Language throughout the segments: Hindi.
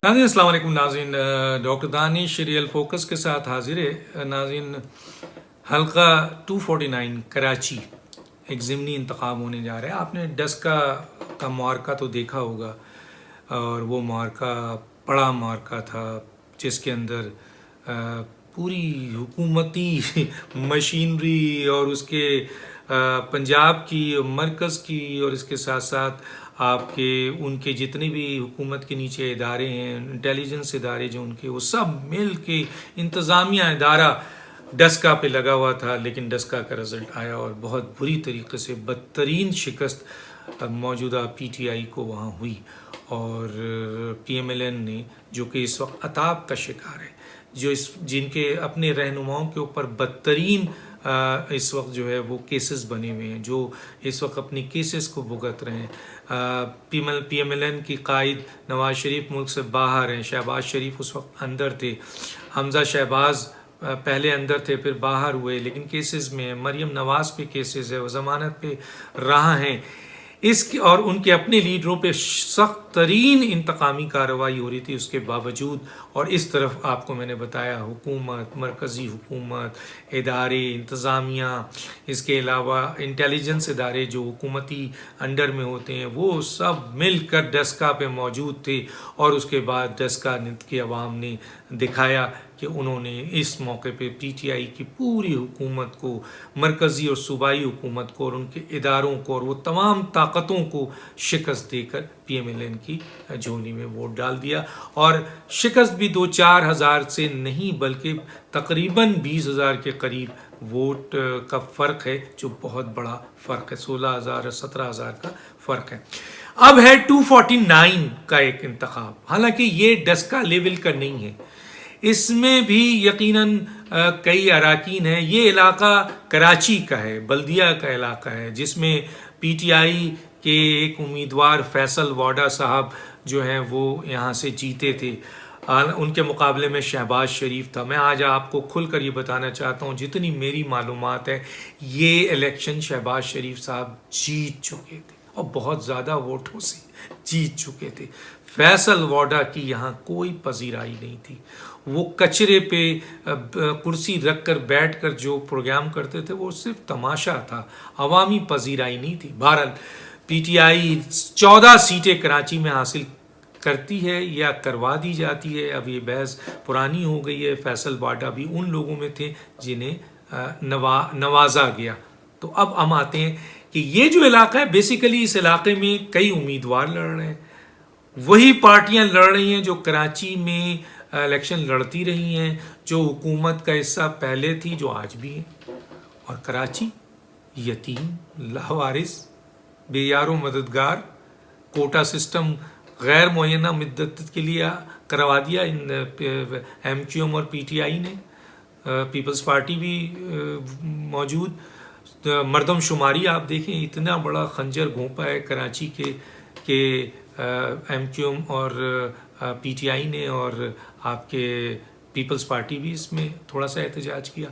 नाज़रीन अस्सलाम वालेकुम। नाज़रीन डॉक्टर दानिश रियल फोकस के साथ हाजिर है। नाज़रीन हल्का 249 कराची एक ज़िमनी इंतखाब होने जा रहा है। आपने डस्का का मार्का तो देखा होगा और वो मार्का बड़ा मार्का था जिसके अंदर पूरी हुकूमती मशीनरी और उसके पंजाब की मरकज़ की और इसके साथ साथ आपके उनके जितने भी हुकूमत के नीचे इदारे हैं, इंटेलिजेंस इदारे जो उनके, वो सब मिल के इंतज़ामिया इदारा डस्का पे लगा हुआ था। लेकिन डस्का का रिज़ल्ट आया और बहुत बुरी तरीके से बदतरीन शिकस्त मौजूदा पीटीआई को वहाँ हुई और पीएमएलएन ने, जो कि इस वक्त अताब का शिकार है, जो जिनके अपने रहनुमाओं के ऊपर बदतरीन इस वक्त जो है वो केसेस बने हुए हैं, जो इस वक्त अपनी केसेस को भुगत रहे हैं। पीएमएलएन की कायद नवाज शरीफ मुल्क से बाहर हैं, शहबाज शरीफ उस वक्त अंदर थे, हमजा शहबाज पहले अंदर थे फिर बाहर हुए लेकिन केसेस में है, मरियम नवाज पे केसेस है, वो ज़मानत पे रहा हैं। इसके और उनके अपने लीडरों पे सख्त तरीन इंतकामी कार्रवाई हो रही थी उसके बावजूद। और इस तरफ आपको मैंने बताया हुकूमत, मरकज़ी हुकूमत, इदारे, इंतज़ामिया, इसके अलावा इंटेलिजेंस इदारे जो हुकूमती अंडर में होते हैं, वो सब मिलकर डस्का पे मौजूद थे। और उसके बाद डस्का की अवाम ने दिखाया कि उन्होंने इस मौके पे पीटीआई की पूरी हुकूमत को, मरकज़ी और सूबाई हुकूमत को और उनके इदारों को और वो तमाम ताकतों को शिकस्त देकर पीएमएलएन की झोली में वोट डाल दिया। और शिकस्त भी 2-4 हज़ार से नहीं बल्कि तकरीबन 20,000 के करीब वोट का फ़र्क है, जो बहुत बड़ा फ़र्क है। 16,000 और 17,000 का फ़र्क है। अब है 249 का एक इंतखाब, हालांकि ये डस्का लेवल का नहीं है, इसमें भी यकीनन कई अराकीन हैं। ये इलाका कराची का है, बल्दिया का इलाका है, जिसमें पीटीआई के एक उम्मीदवार फैसल वाडा साहब जो हैं वो यहाँ से जीते थे। उनके मुकाबले में शहबाज शरीफ था। मैं आज आपको खुलकर ये बताना चाहता हूँ, जितनी मेरी मालूमात है, ये इलेक्शन शहबाज शरीफ साहब जीत चुके थे और बहुत ज़्यादा वोटों से जीत चुके थे। फैसल वाडा की यहाँ कोई पजीराई नहीं थी। वो कचरे पे कुर्सी रख कर बैठ कर जो प्रोग्राम करते थे वो सिर्फ तमाशा था, अवामी पजीराई नहीं थी। बहरहाल पीटीआई 14 सीटें कराची में हासिल करती है या करवा दी जाती है, अब ये बहस पुरानी हो गई है। फैसल वाडा भी उन लोगों में थे जिन्हें नवाजा गया। तो अब हम आते हैं कि ये जो इलाका है, बेसिकली इस इलाके में कई उम्मीदवार लड़ रहे हैं, वही पार्टियां लड़ रही हैं जो कराची में इलेक्शन लड़ती रही हैं, जो हुकूमत का हिस्सा पहले थी, जो आज भी है। और कराची यतीम, लावारिस, बेयारो मददगार, कोटा सिस्टम गैर मुअय्यना मुद्दत के लिए करवा दिया इन एमक्यूएम और पीटीआई ने, पीपल्स पार्टी भी मौजूद। मरदमशुमारी आप देखें, इतना बड़ा खंजर घोंपा है कराची के एमक्यूएम और पीटीआई ने, और आपके पीपल्स पार्टी भी इसमें थोड़ा सा एहतजाज किया।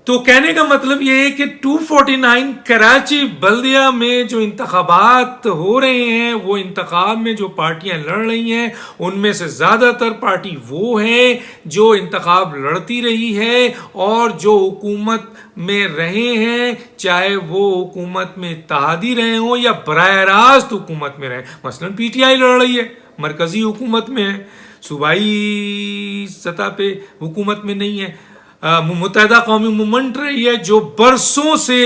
तो कहने का मतलब ये है कि 249 कराची बल्दिया में जो इंतखाबात हो रहे हैं, वो इंतखाब में जो पार्टियां लड़ रही हैं, उनमें से ज़्यादातर पार्टी वो है जो इंतखाब लड़ती रही है और जो हुकूमत में रहे हैं, चाहे वो हुकूमत में इत्तेहादी रहे हों या बराह रास्त हुकूमत में रहे। मसलन पीटीआई लड़ रही है, मरकज़ी हुकूमत में है, सूबाई सतह पे हुकूमत में नहीं है। मुत्तहिदा कौमी मूवमेंट रही है जो बरसों से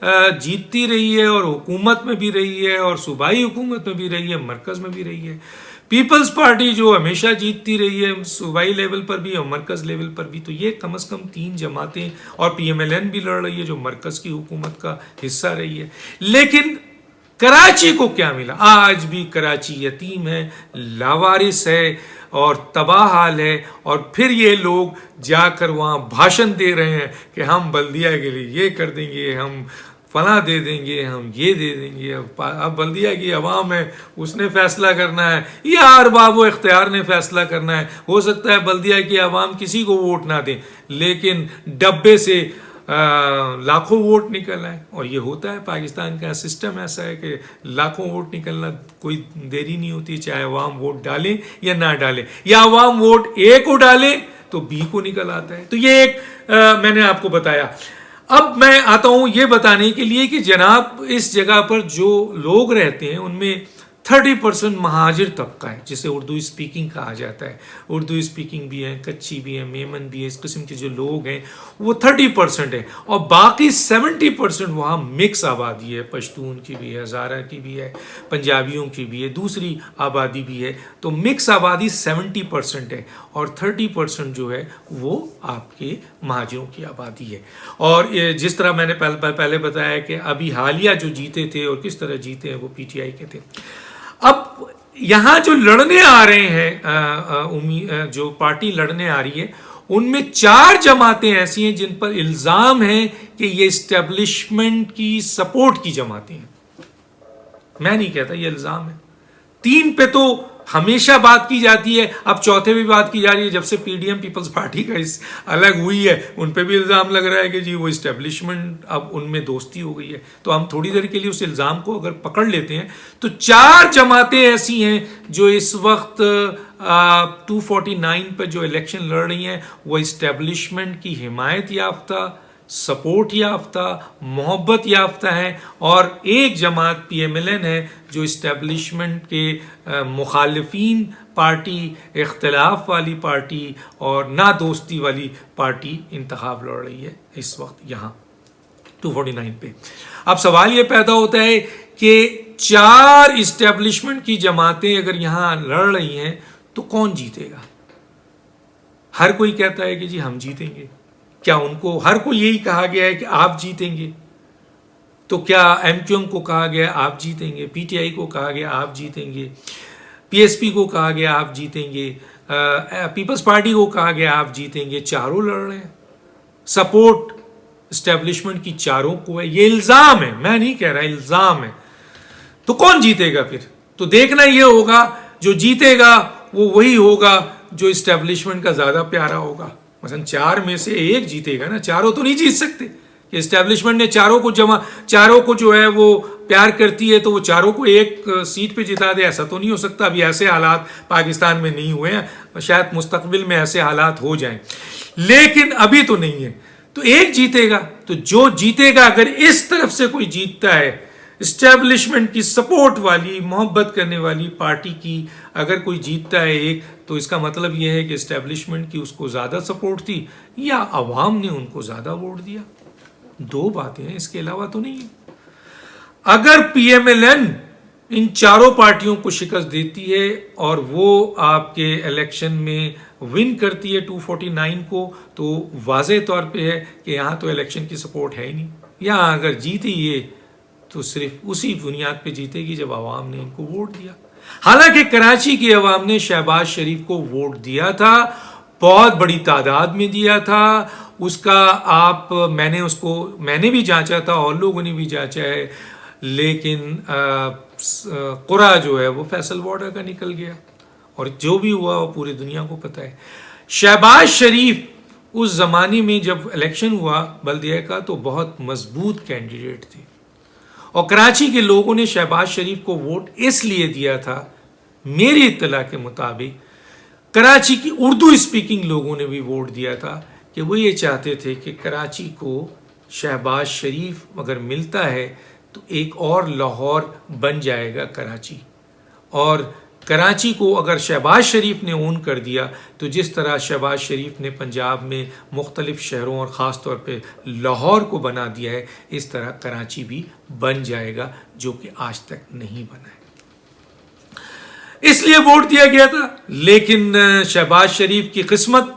जीतती रही है और हुकूमत में भी रही है और सूबाई हुकूमत में भी रही है, मरकज़ में भी रही है। पीपल्स पार्टी जो हमेशा जीतती रही है, सूबाई लेवल पर भी और मरकज़ लेवल पर भी। तो ये कम से कम 3 जमातें, और पीएमएलएन भी लड़ रही है जो मरकज़ की हुकूमत का हिस्सा रही है। लेकिन कराची को क्या मिला? आज भी कराची यतीम है, लावारिस है और तबाह हाल है। और फिर ये लोग जाकर वहाँ भाषण दे रहे हैं कि हम बल्दिया के लिए ये कर देंगे, हम फला दे देंगे, हम ये दे देंगे। अब बल्दिया की अवाम है, उसने फैसला करना है या अरबाब व इख्तियार ने फैसला करना है। हो सकता है बल्दिया की अवाम किसी को वोट ना दें, लेकिन डब्बे से लाखों वोट निकल आए। और ये होता है, पाकिस्तान का सिस्टम ऐसा है कि लाखों वोट निकलना कोई देरी नहीं होती, चाहे अवाम वोट डालें या ना डालें, या अवाम वोट ए को डालें तो बी को निकल आता है। तो ये एक मैंने आपको बताया। अब मैं आता हूं ये बताने के लिए कि जनाब इस जगह पर जो लोग रहते हैं उनमें 30% महाजिर तबका है, जिसे उर्दू स्पीकिंग कहा जाता है। उर्दू स्पीकिंग भी है, कच्ची भी है, मेमन भी है। इस किस्म के जो लोग हैं वो 30% है, और बाकी 70% वहाँ मिक्स आबादी है। पश्तून की भी है, हज़ारा की भी है, पंजाबियों की भी है, दूसरी आबादी भी है। तो मिक्स आबादी 70% है, और 30% जो है वो आपके महाजिरों की आबादी है। और जिस तरह मैंने पहले बताया कि अभी हालिया जो जीते थे और किस तरह जीते हैं वो पीटीआई के थे। अब यहां जो लड़ने आ रहे हैं, जो पार्टी लड़ने आ रही है, उनमें 4 जमातें ऐसी हैं जिन पर इल्जाम है कि ये इस्टेब्लिशमेंट की सपोर्ट की जमातें हैं। मैं नहीं कहता, ये इल्जाम है। 3 पे तो हमेशा बात की जाती है, अब चौथे भी बात की जा रही है। जब से पीडीएम पीपल्स पार्टी का इस अलग हुई है, उन पे भी इल्ज़ाम लग रहा है कि जी वो इस्टेब्लिशमेंट, अब उनमें दोस्ती हो गई है। तो हम थोड़ी देर के लिए उस इल्ज़ाम को अगर पकड़ लेते हैं तो 4 जमातें ऐसी हैं जो इस वक्त 249 पर जो इलेक्शन लड़ रही हैं वो इस्टेब्लिशमेंट की हिमायत याफ्ता, सपोर्ट याफ्ता, मोहब्बत याफ्ता है। और एक जमात पीएमएलएन है जो इस्टेब्लिशमेंट के मुखालिफिन पार्टी, इख्तिलाफ वाली पार्टी और ना दोस्ती वाली पार्टी इंतखाब लड़ रही है इस वक्त यहाँ 249 पे। अब सवाल ये पैदा होता है कि 4 इस्टेब्लिशमेंट की जमातें अगर यहाँ लड़ रही हैं तो कौन जीतेगा? हर कोई कहता है कि जी हम जीतेंगे। क्या उनको हर कोई यही कहा गया है कि आप जीतेंगे? तो क्या एमक्यूएम को कहा गया आप जीतेंगे, पीटीआई को कहा गया आप जीतेंगे, पीएसपी को कहा गया आप जीतेंगे, पीपल्स पार्टी को कहा गया आप जीतेंगे? चारों लड़ रहे हैं। सपोर्ट एस्टेब्लिशमेंट की चारों को है। ये इल्जाम है, मैं नहीं कह रहा, इल्जाम है। तो कौन जीतेगा फिर? तो देखना ये होगा, जो जीतेगा वो वही होगा जो एस्टेब्लिशमेंट का ज्यादा प्यारा होगा। मसलन 4 में से एक जीतेगा ना, चारों तो नहीं जीत सकते। एस्टेब्लिशमेंट ने चारों को जो है वो प्यार करती है तो वो चारों को एक सीट पे जिता दे, ऐसा तो नहीं हो सकता। अभी ऐसे हालात पाकिस्तान में नहीं हुए हैं, शायद मुस्तकबिल में ऐसे हालात हो जाएं, लेकिन अभी तो नहीं है। तो एक जीतेगा। तो जो जीतेगा, अगर इस तरफ से कोई जीतता है, इस्टेब्लिशमेंट की सपोर्ट वाली, मोहब्बत करने वाली पार्टी की अगर कोई जीतता है एक, तो इसका मतलब यह है कि इस्टेब्लिशमेंट की उसको ज़्यादा सपोर्ट थी या अवाम ने उनको ज़्यादा वोट दिया। 2 बातें हैं, इसके अलावा तो नहीं है। अगर पीएमएलएन इन चारों पार्टियों को शिकस्त देती है और वो आपके इलेक्शन में विन करती है 249 को, तो वाज़े तौर पे है कि यहाँ तो इलेक्शन की सपोर्ट है ही नहीं। यहाँ अगर जीती ये तो सिर्फ उसी बुनियाद पे जीतेगी जब आवाम ने इनको वोट दिया। हालांकि कराची की आवाम ने शहबाज शरीफ को वोट दिया था, बहुत बड़ी तादाद में दिया था। उसका मैंने भी जांचा था और लोगों ने भी जांचा है, लेकिन कुरा जो है वो फैसल बॉर्डर का निकल गया, और जो भी हुआ वो पूरी दुनिया को पता है। शहबाज शरीफ उस जमाने में जब इलेक्शन हुआ बल्दिया का, तो बहुत मजबूत कैंडिडेट थे, और कराची के लोगों ने शहबाज शरीफ को वोट इसलिए दिया था, मेरी इत्तला के मुताबिक कराची की उर्दू स्पीकिंग लोगों ने भी वोट दिया था कि वो ये चाहते थे कि कराची को शहबाज शरीफ अगर मिलता है तो एक और लाहौर बन जाएगा कराची। और कराची को अगर शहबाज शरीफ ने ओन कर दिया तो जिस तरह शहबाज शरीफ ने पंजाब में मुख्तलिफ शहरों और ख़ास तौर पे लाहौर को बना दिया है, इस तरह कराची भी बन जाएगा, जो कि आज तक नहीं बना है। इसलिए वोट दिया गया था। लेकिन शहबाज शरीफ की किस्मत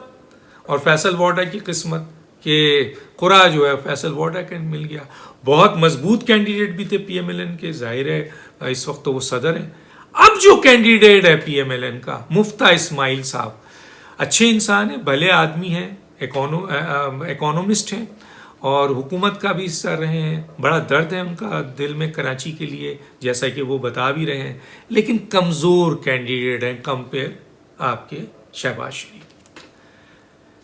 और फैसल बॉर्डर की किस्मत के कुरा जो है फैसल बॉर्डर का मिल गया। बहुत मजबूत कैंडिडेट भी थे पीएमएलएन के, जाहिर है इस वक्त तो वो सदर हैं। अब जो कैंडिडेट है पीएमएलएन का, मुफ्ता इस्माइल साहब, अच्छे इंसान है, भले आदमी हैं, इकोनॉमिस्ट हैं और हुकूमत का भी हिस्सा रहे हैं। बड़ा दर्द है उनका दिल में कराची के लिए, जैसा कि वो बता भी रहे हैं, लेकिन कमज़ोर कैंडिडेट हैं कंपेयर आपके शहबाज शरीफ।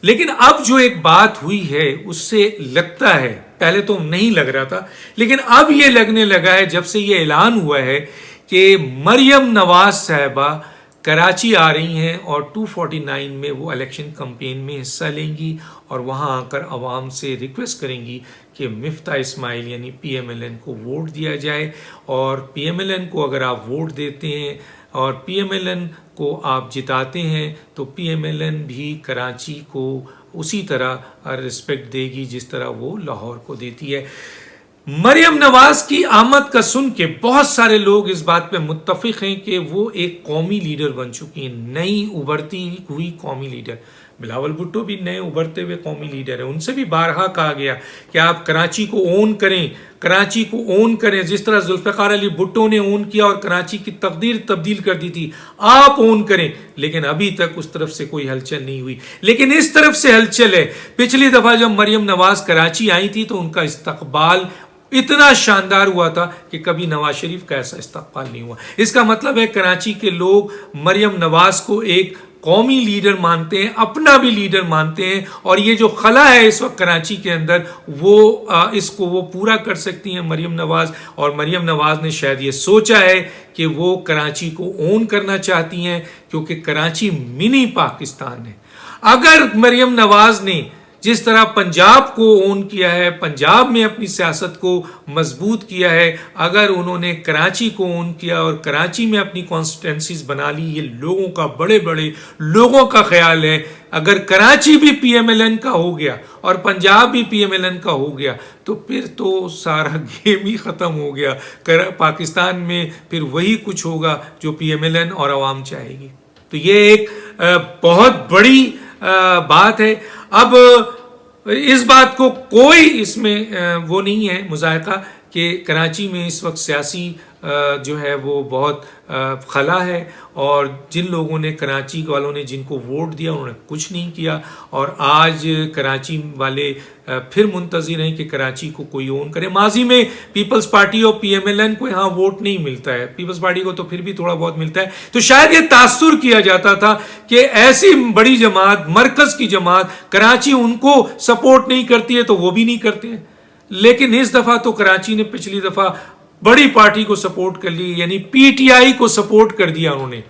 लेकिन अब जो एक बात हुई है उससे लगता है, पहले तो नहीं लग रहा था लेकिन अब ये लगने लगा है जब से ये ऐलान हुआ है कि मरियम नवाज साहिबा कराची आ रही हैं और 249 में वो इलेक्शन कैंपेन में हिस्सा लेंगी और वहाँ आकर आवाम से रिक्वेस्ट करेंगी कि मिफ्ता इस्माइल यानी PMLN को वोट दिया जाए। और PMLN को अगर आप वोट देते हैं और PMLN को आप जिताते हैं तो PMLN भी कराची को उसी तरह रिस्पेक्ट देगी जिस तरह वो लाहौर को देती है। मरियम नवाज की आमद का सुन के बहुत सारे लोग इस बात पे मुत्तफिक हैं कि वो एक कौमी लीडर बन चुकी हैं, नई उभरती हुई कौमी लीडर। बिलावल भुट्टो भी नए उभरते हुए कौमी लीडर है, उनसे भी बारहा कहा गया कि आप कराची को ओन करें, कराची को ओन करें, जिस तरह जुल्फ़िकार अली भुट्टो ने ओन किया और कराची की तकदीर तब्दील कर दी थी, आप ओन करें। लेकिन अभी तक उस तरफ से कोई हलचल नहीं हुई, लेकिन इस तरफ से हलचल है। पिछली दफा जब मरियम नवाज कराची आई थी तो उनका इस्तकबाल इतना शानदार हुआ था कि कभी नवाज शरीफ का ऐसा इस्तकबाल नहीं हुआ। इसका मतलब है कराची के लोग मरियम नवाज को एक कौमी लीडर मानते हैं, अपना भी लीडर मानते हैं, और ये जो खला है इस वक्त कराची के अंदर वो इसको वो पूरा कर सकती हैं मरियम नवाज। और मरियम नवाज ने शायद ये सोचा है कि वो कराची को ओन करना चाहती हैं क्योंकि कराची मिनी पाकिस्तान है। अगर मरियम नवाज ने जिस तरह पंजाब को ओन किया है, पंजाब में अपनी सियासत को मजबूत किया है, अगर उन्होंने कराची को ओन किया और कराची में अपनी कॉन्स्टिट्यूंसीज बना ली, ये लोगों का, बड़े बड़े लोगों का ख्याल है, अगर कराची भी PMLN का हो गया और पंजाब भी PMLN का हो गया तो फिर तो सारा गेम ही ख़त्म हो गया। पाकिस्तान में फिर वही कुछ होगा जो PMLN और अवाम चाहेगी। तो ये एक बहुत बड़ी बात है। अब इस बात को कोई इसमें वो नहीं है मुज़ायका कि कराची में इस वक्त सियासी जो है वो बहुत खला है और जिन लोगों ने, कराची वालों ने जिनको वोट दिया उन्होंने कुछ नहीं किया। और आज कराची वाले फिर मुंतज़िर हैं कि कराची को कोई ओन करे। माजी में पीपल्स पार्टी और PMLN को यहाँ वोट नहीं मिलता है, पीपल्स पार्टी को तो फिर भी थोड़ा बहुत मिलता है। तो शायद ये तासुर किया जाता था कि ऐसी बड़ी जमात, मरकज़ की जमात, कराची उनको सपोर्ट नहीं करती है तो वो भी नहीं करते हैं। लेकिन इस दफ़ा तो कराची ने पिछली दफ़ा बड़ी पार्टी को सपोर्ट कर ली, यानी PTI को सपोर्ट कर दिया उन्होंने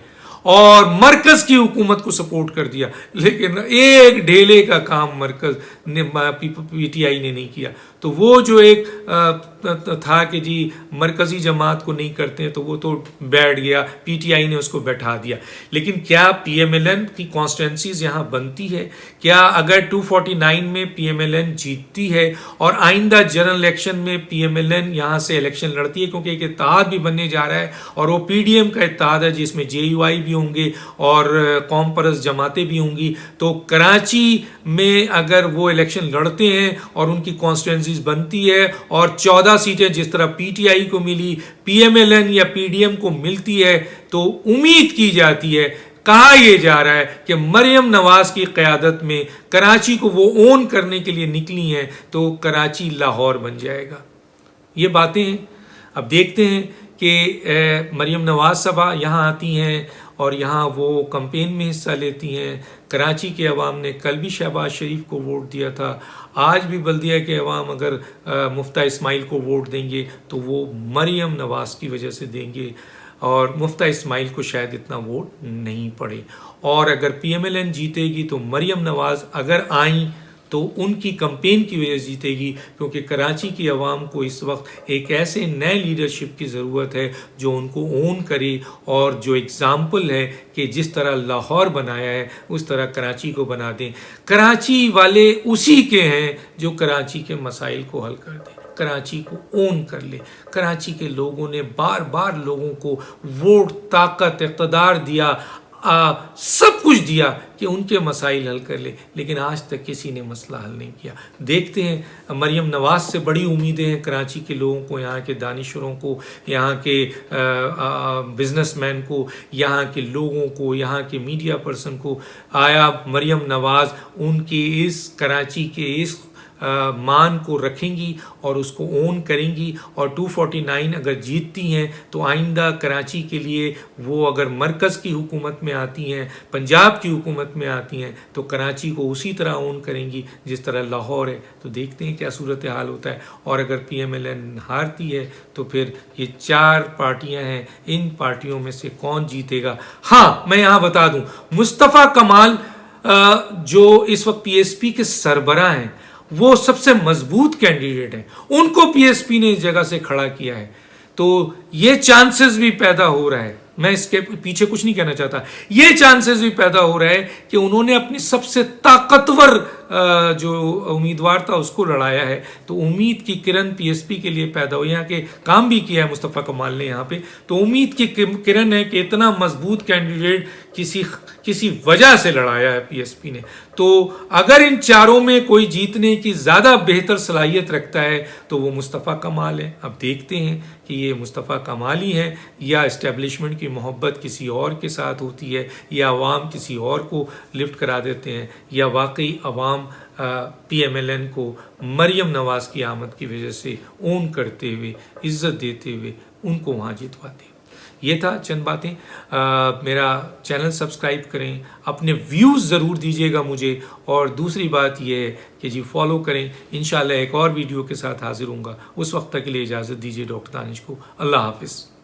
और मरकज की हुकूमत को सपोर्ट कर दिया। लेकिन एक ढेले का काम मरकज ने, PTI ने नहीं किया। तो वो जो एक था कि जी मरकजी जमात को नहीं करते हैं तो वो तो बैठ गया, PTI ने उसको बैठा दिया। लेकिन क्या PMLN की कॉन्स्टिट्यूंसीज यहाँ बनती है? क्या अगर 249 में PMLN जीतती है और आइंदा जनरल इलेक्शन में PMLN यहाँ से इलेक्शन लड़ती है, क्योंकि एक इत्तेहाद भी बनने जा रहा है और वो PDM का इत्तेहाद है जिसमें JUI भी होंगे और कौम परस्त जमातें भी होंगी, तो कराची में अगर वो इलेक्शन लड़ते हैं और उनकी कॉन्स्टिट्यूंसीज बनती है और 14 सीटें जिस तरह PTI को मिली, PMLN या PDM को मिलती है, तो उम्मीद की जाती है, कहा यह जा रहा है कि मरियम नवाज की क़यादत में कराची को वो ओन करने के लिए निकली हैं तो कराची लाहौर बन जाएगा। ये बातें हैं। अब देखते हैं कि मरियम नवाज साहबा यहाँ आती हैं और यहाँ वो कैंपेन में हिस्सा लेती हैं। कराची के अवाम ने कल भी शहबाज शरीफ को वोट दिया था, आज भी बल्दिया के अवाम अगर मुफ्ता इस्माइल को वोट देंगे तो वो मरियम नवाज की वजह से देंगे और मुफ्ता इस्माइल को शायद इतना वोट नहीं पड़े। और अगर PMLN जीतेगी तो मरियम नवाज अगर आई तो उनकी कैंपेन की वजह से जीतेगी, क्योंकि कराची की आवाम को इस वक्त एक ऐसे नए लीडरशिप की ज़रूरत है जो उनको ओन करे और जो एग्ज़ाम्पल है कि जिस तरह लाहौर बनाया है उस तरह कराची को बना दें। कराची वाले उसी के हैं जो कराची के मसाइल को हल कर दें, कराची को ओन कर ले। कराची के लोगों ने बार बार लोगों को वोट, ताकत, इक़्तिदार दिया, सब कुछ दिया कि उनके मसाइल हल कर ले, लेकिन आज तक किसी ने मसला हल नहीं किया। देखते हैं, मरियम नवाज से बड़ी उम्मीदें हैं कराची के लोगों को, यहाँ के दानिशरों को, यहाँ के बिजनेसमैन को, यहाँ के लोगों को, यहाँ के मीडिया पर्सन को। आया मरियम नवाज उनकी इस कराची के इस मान को रखेंगी और उसको ओन करेंगी और 249 अगर जीतती हैं तो आइंदा कराची के लिए वो अगर मरकज़ की हुकूमत में आती हैं, पंजाब की हुकूमत में आती हैं, तो कराची को उसी तरह ओन करेंगी जिस तरह लाहौर है। तो देखते हैं क्या सूरत हाल होता है। और अगर PMLN हारती है तो फिर ये 4 पार्टियां हैं, इन पार्टियों में से कौन जीतेगा। हाँ, मैं यहाँ बता दूं, मुस्तफ़ा कमाल जो इस वक्त PSP के सरबराह हैं, वो सबसे मजबूत कैंडिडेट हैं, उनको PSP ने इस जगह से खड़ा किया है। तो ये चांसेस भी पैदा हो रहा है, मैं इसके पीछे कुछ नहीं कहना चाहता, ये चांसेस भी पैदा हो रहा है कि उन्होंने अपनी सबसे ताकतवर जो उम्मीदवार था उसको लड़ाया है। तो उम्मीद की किरण PSP के लिए पैदा हुई, यहाँ के काम भी किया है मुस्तफ़ा कमाल ने यहाँ पे। तो उम्मीद की किरण है कि इतना मजबूत कैंडिडेट किसी वजह से लड़ाया है PSP ने। तो अगर इन चारों में कोई जीतने की ज़्यादा बेहतर सलाहियत रखता है तो वो मुस्तफ़ा कमाल है। अब देखते हैं कि ये मुस्तफ़ा कमाल ही है या इस्टेब्लिशमेंट की मोहब्बत किसी और के साथ होती है, या अवाम किसी और को लिफ्ट करा देते हैं, या वाकई अवाम PMLN को मरियम नवाज़ की आमद की वजह से ओन करते हुए, इज़्ज़त देते हुए उनको वहाँ जितवाते हैं। ये था चंद बातें। मेरा चैनल सब्सक्राइब करें, अपने व्यूज़ ज़रूर दीजिएगा मुझे, और दूसरी बात ये है कि जी फॉलो करें। इंशाल्लाह एक और वीडियो के साथ हाजिर होऊंगा। उस वक्त तक के लिए इजाज़त दीजिए डॉक्टर दानिश को। अल्लाह हाफिज़।